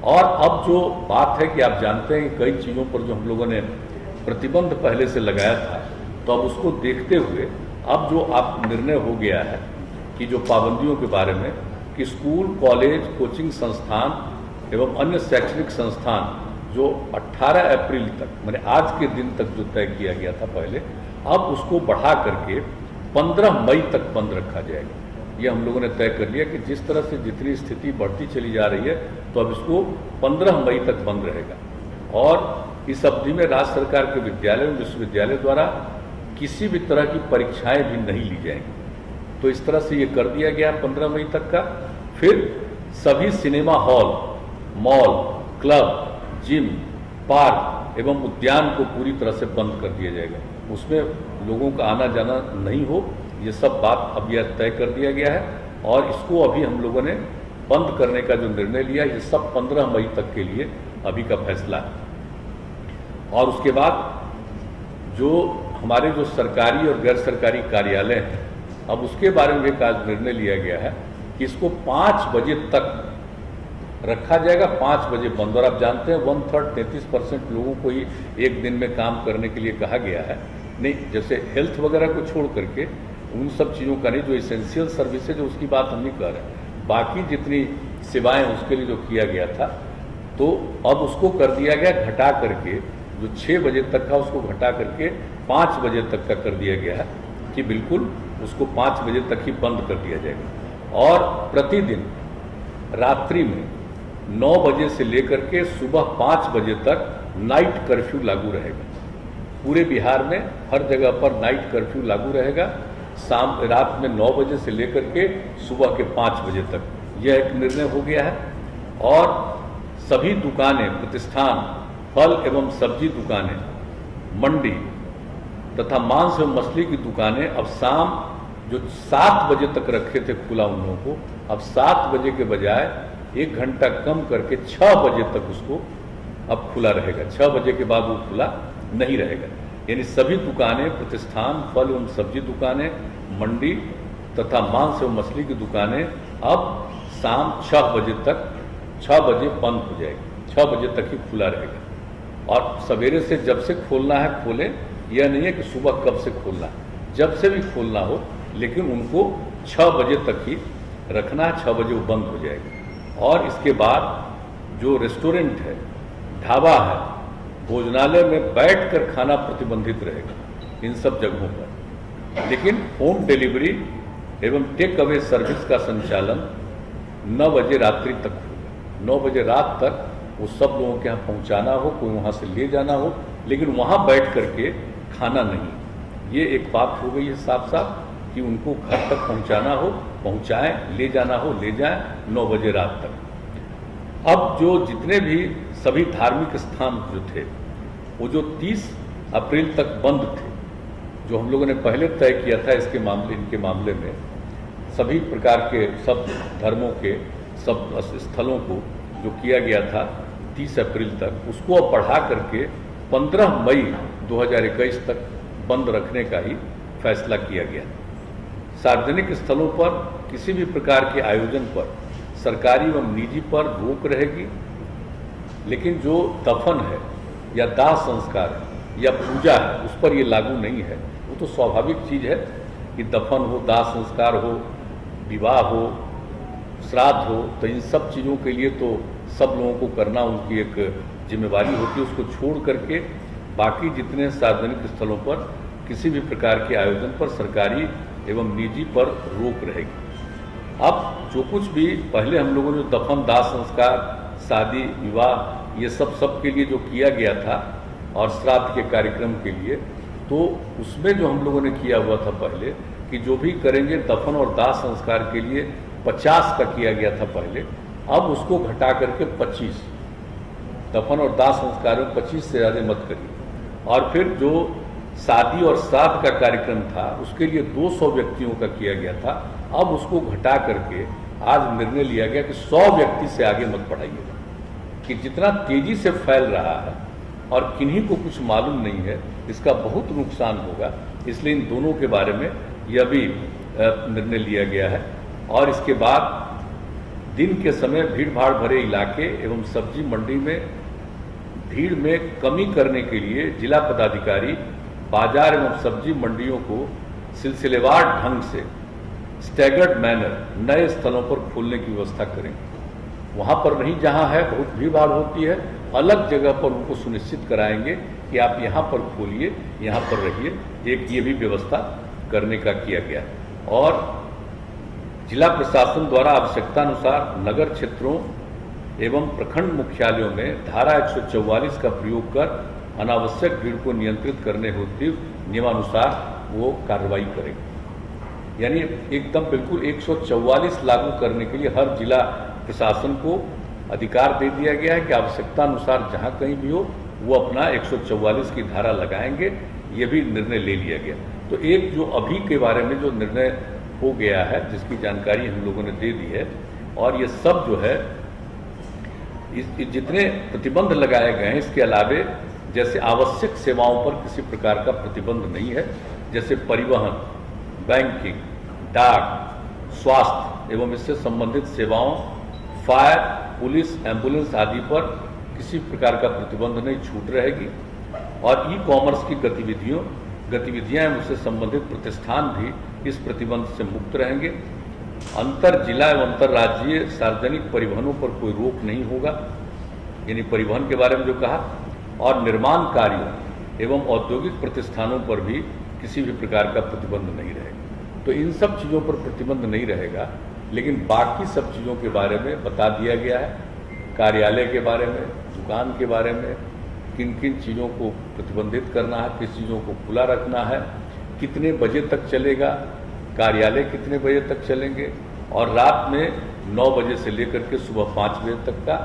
और अब जो बात है कि आप जानते हैं कि कई चीज़ों पर जो हम लोगों ने प्रतिबंध पहले से लगाया था, तो अब उसको देखते हुए अब जो आप निर्णय हो गया है कि जो पाबंदियों के बारे में कि स्कूल, कॉलेज, कोचिंग संस्थान एवं अन्य शैक्षणिक संस्थान जो 18 अप्रैल तक, माने आज के दिन तक जो तय किया गया था पहले, अब उसको बढ़ा करके 15 मई तक बंद रखा जाएगा। ये हम लोगों ने तय कर लिया कि जिस तरह से जितनी स्थिति बढ़ती चली जा रही है, तो अब इसको 15 मई तक बंद रहेगा। और इस अवधि में राज्य सरकार के विद्यालय एवं विश्वविद्यालय द्वारा किसी भी तरह की परीक्षाएं भी नहीं ली जाएंगी। तो इस तरह से ये कर दिया गया 15 मई तक का। फिर सभी cinema hall, mall, club, gym, park एवं उद्यान को पूरी तरह से बंद कर दिया जाएगा। उसमें लोगों का आना जाना नहीं हो, ये सब बात अब यह तय कर दिया गया है। और इसको अभी हम लोगों ने बंद करने का जो निर्णय लिया, ये सब 15 मई तक के लिए अभी का फैसला है। और उसके बाद जो हमारे जो सरकारी और गैर सरकारी कार्यालय हैं, अब उसके बारे में एक आज निर्णय लिया गया है कि इसको 5 बजे तक रखा जाएगा, 5 बजे बंद। और आप जानते हैं 1/3 33% लोगों को ही एक दिन में काम करने के लिए कहा गया है। नहीं, जैसे हेल्थ वगैरह को छोड़ करके उन सब चीज़ों का नहीं, जो इसेंशियल सर्विसेज है उसकी बात हम नहीं कर रहे, बाकी जितनी सेवाएं उसके लिए जो किया गया था, तो अब उसको कर दिया गया घटा करके, जो 6 बजे तक का उसको घटा करके 5 बजे तक का कर दिया गया है कि बिल्कुल उसको 5 बजे तक ही बंद कर दिया जाएगा। और प्रतिदिन रात्रि में 9 बजे से लेकर के सुबह 5 बजे तक नाइट कर्फ्यू लागू रहेगा। पूरे बिहार में हर जगह पर नाइट कर्फ्यू लागू रहेगा, रात में 9 बजे से लेकर के सुबह के 5 बजे तक। यह एक निर्णय हो गया है। और सभी दुकानें, प्रतिष्ठान, फल एवं सब्जी दुकानें, मंडी तथा मांस एवं मछली की दुकानें अब शाम जो 7 बजे तक रखे थे खुला उन लोगों को, अब 7 बजे के बजाय 1 घंटा कम करके 6 बजे तक उसको अब खुला रहेगा। 6 बजे के बाद वो खुला नहीं रहेगा। यानी सभी दुकानें, प्रतिष्ठान, फल एवं सब्जी दुकानें, मंडी तथा मांस एवं मछली की दुकानें अब शाम 6 बजे तक, 6 बजे बंद हो जाएगी, 6 बजे तक ही खुला रहेगा। और सवेरे से जब से खोलना है खोलें, यह नहीं है कि सुबह कब से खोलना है, जब से भी खोलना हो, लेकिन उनको 6 बजे तक ही रखना है, 6 बजे वो बंद हो जाएगा। और इसके बाद जो रेस्टोरेंट है, ढाबा है, भोजनालय में बैठकर खाना प्रतिबंधित रहेगा इन सब जगहों पर। लेकिन होम डिलीवरी एवं टेक अवे सर्विस का संचालन 9 बजे रात्रि तक होगा। 9 बजे रात तक वो सब लोगों के यहाँ पहुँचाना हो, कोई वहाँ से ले जाना हो, लेकिन वहाँ बैठ करके खाना नहीं। ये एक बात हो गई है साफ साफ कि उनको घर तक पहुँचाना हो पहुँचाएं, ले जाना हो ले जाएं 9 बजे रात तक। अब जो जितने भी सभी धार्मिक स्थान जो थे, वो जो 30 अप्रैल तक बंद थे, जो हम लोगों ने पहले तय किया था इनके मामले में, सभी प्रकार के सब धर्मों के सब स्थलों को जो किया गया था 30 अप्रैल तक, उसको अब बढ़ा करके 15 मई 2021 तक बंद रखने का ही फैसला किया गया। सार्वजनिक स्थलों पर किसी भी प्रकार के आयोजन पर सरकारी एवं निजी पर रोक रहेगी, लेकिन जो दफन है या दाह संस्कार है या पूजा है, उस पर ये लागू नहीं है। वो तो स्वाभाविक चीज़ है कि दफन हो, दाह संस्कार हो, विवाह हो, श्राद्ध हो, तो इन सब चीज़ों के लिए तो सब लोगों को करना उनकी एक जिम्मेवारी होती है। उसको छोड़ करके बाकी जितने सार्वजनिक स्थलों पर किसी भी प्रकार के आयोजन पर सरकारी एवं निजी पर रोक रहेगी। अब जो कुछ भी पहले हम लोगों ने दफन, दाह संस्कार, शादी, विवाह, ये सब के लिए जो किया गया था और श्राद्ध के कार्यक्रम के लिए, तो उसमें जो हम लोगों ने किया हुआ था पहले कि जो भी करेंगे दफन और दाह संस्कार के लिए 50 का किया गया था पहले, अब उसको घटा करके 25, दफन और दाह संस्कार में 25 से ज़्यादा मत करिए। और फिर जो शादी और श्राद्ध का कार्यक्रम था उसके लिए 200 व्यक्तियों का किया गया था, अब उसको घटा करके आज निर्णय लिया गया कि 100 व्यक्ति से आगे मत बढ़ाइएगा। कि जितना तेजी से फैल रहा है और किन्हीं को कुछ मालूम नहीं है, इसका बहुत नुकसान होगा, इसलिए इन दोनों के बारे में यह भी निर्णय लिया गया है। और इसके बाद दिन के समय भीड़ भाड़ भरे इलाके एवं सब्जी मंडी में भीड़ में कमी करने के लिए जिला पदाधिकारी बाजार एवं सब्जी मंडियों को सिलसिलेवार ढंग से स्टैगर्ड मैनर नए स्थलों पर खोलने की व्यवस्था करें। वहाँ पर नहीं जहाँ है बहुत भीड़ भाड़ होती है, अलग जगह पर उनको सुनिश्चित कराएंगे कि आप यहाँ पर खोलिए, यहाँ पर रहिए। एक ये भी व्यवस्था करने का किया गया। और जिला प्रशासन द्वारा आवश्यकतानुसार नगर क्षेत्रों एवं प्रखंड मुख्यालयों में धारा 144 का प्रयोग कर अनावश्यक भीड़ को नियंत्रित करने हेतु नियमानुसार वो कार्रवाई करेंगे। यानी एकदम बिल्कुल 144 लागू करने के लिए हर जिला प्रशासन को अधिकार दे दिया गया है कि आवश्यकता अनुसार जहां कहीं भी हो वो अपना 144 की धारा लगाएंगे। ये भी निर्णय ले लिया गया। तो एक जो अभी के बारे में जो निर्णय हो गया है, जिसकी जानकारी हम लोगों ने दे दी है, और ये सब जो है जितने प्रतिबंध लगाए गए हैं, इसके अलावे जैसे आवश्यक सेवाओं पर किसी प्रकार का प्रतिबंध नहीं है, जैसे परिवहन, बैंकिंग, डाक, स्वास्थ्य एवं इससे संबंधित सेवाओं, फायर, पुलिस, एम्बुलेंस आदि पर किसी प्रकार का प्रतिबंध नहीं, छूट रहेगी। और ई कॉमर्स की गतिविधियां एवं उससे संबंधित प्रतिष्ठान भी इस प्रतिबंध से मुक्त रहेंगे। अंतर जिला एवं अंतर्राज्यीय सार्वजनिक परिवहनों पर कोई रोक नहीं होगा, यानी परिवहन के बारे में जो कहा, और निर्माण कार्यों एवं औद्योगिक प्रतिष्ठानों पर भी किसी भी प्रकार का प्रतिबंध नहीं रहेगा। तो इन सब चीज़ों पर प्रतिबंध नहीं रहेगा, लेकिन बाकी सब चीज़ों के बारे में बता दिया गया है। कार्यालय के बारे में, दुकान के बारे में, किन किन चीज़ों को प्रतिबंधित करना है, किस चीज़ों को खुला रखना है, कितने बजे तक चलेगा, कार्यालय कितने बजे तक चलेंगे, और रात में 9 बजे से लेकर के सुबह 5 बजे तक का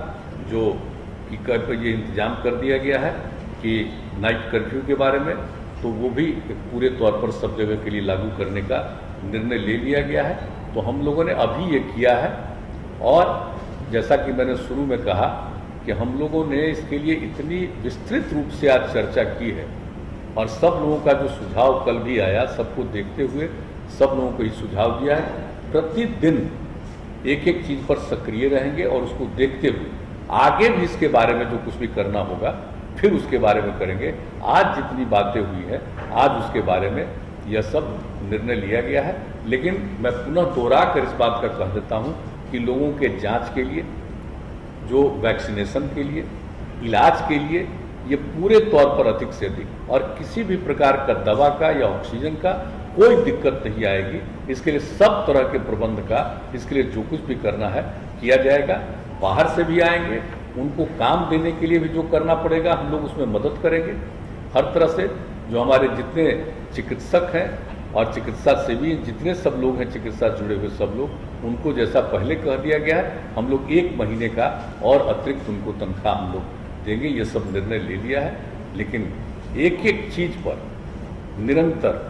जो कि ये इंतजाम कर दिया गया है कि नाइट कर्फ्यू के बारे में, तो वो भी पूरे तौर पर सब जगह के लिए लागू करने का निर्णय ले लिया गया है। तो हम लोगों ने अभी ये किया है, और जैसा कि मैंने शुरू में कहा कि हम लोगों ने इसके लिए इतनी विस्तृत रूप से आज चर्चा की है, और सब लोगों का जो सुझाव कल भी आया, सबको देखते हुए सब लोगों को ये सुझाव दिया है। प्रतिदिन एक एक चीज़ पर सक्रिय रहेंगे और उसको देखते हुए आगे भी इसके बारे में जो कुछ भी करना होगा फिर उसके बारे में करेंगे। आज जितनी बातें हुई है, आज उसके बारे में यह सब निर्णय लिया गया है। लेकिन मैं पुनः दोहरा कर इस बात का कह देता हूँ कि लोगों के जांच के लिए, जो वैक्सीनेशन के लिए, इलाज के लिए, ये पूरे तौर पर अधिक से अधिक, और किसी भी प्रकार का दवा का या ऑक्सीजन का कोई दिक्कत नहीं आएगी। इसके लिए सब तरह के प्रबंध का, इसके लिए जो कुछ भी करना है किया जाएगा। बाहर से भी आएंगे, उनको काम देने के लिए भी जो करना पड़ेगा हम लोग उसमें मदद करेंगे हर तरह से। जो हमारे जितने चिकित्सक हैं और चिकित्सा सेवी जितने सब लोग हैं, चिकित्सा जुड़े हुए सब लोग, उनको जैसा पहले कह दिया गया है, हम लोग 1 महीने का और अतिरिक्त उनको तनख्वाह हम लोग देंगे। ये सब निर्णय ले लिया है। लेकिन एक एक चीज़ पर निरंतर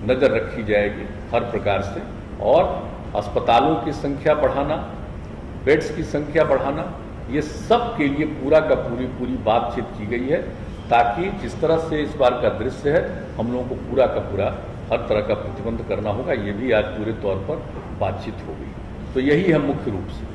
नज़र रखी जाएगी हर प्रकार से, और अस्पतालों की संख्या बढ़ाना, बेड्स की संख्या बढ़ाना, ये सब के लिए पूरा का पूरी बातचीत की गई है, ताकि जिस तरह से इस बार का दृश्य है, हम लोगों को पूरा का पूरा हर तरह का प्रतिबंध करना होगा। ये भी आज पूरे तौर पर बातचीत हो गई। तो यही है मुख्य रूप से।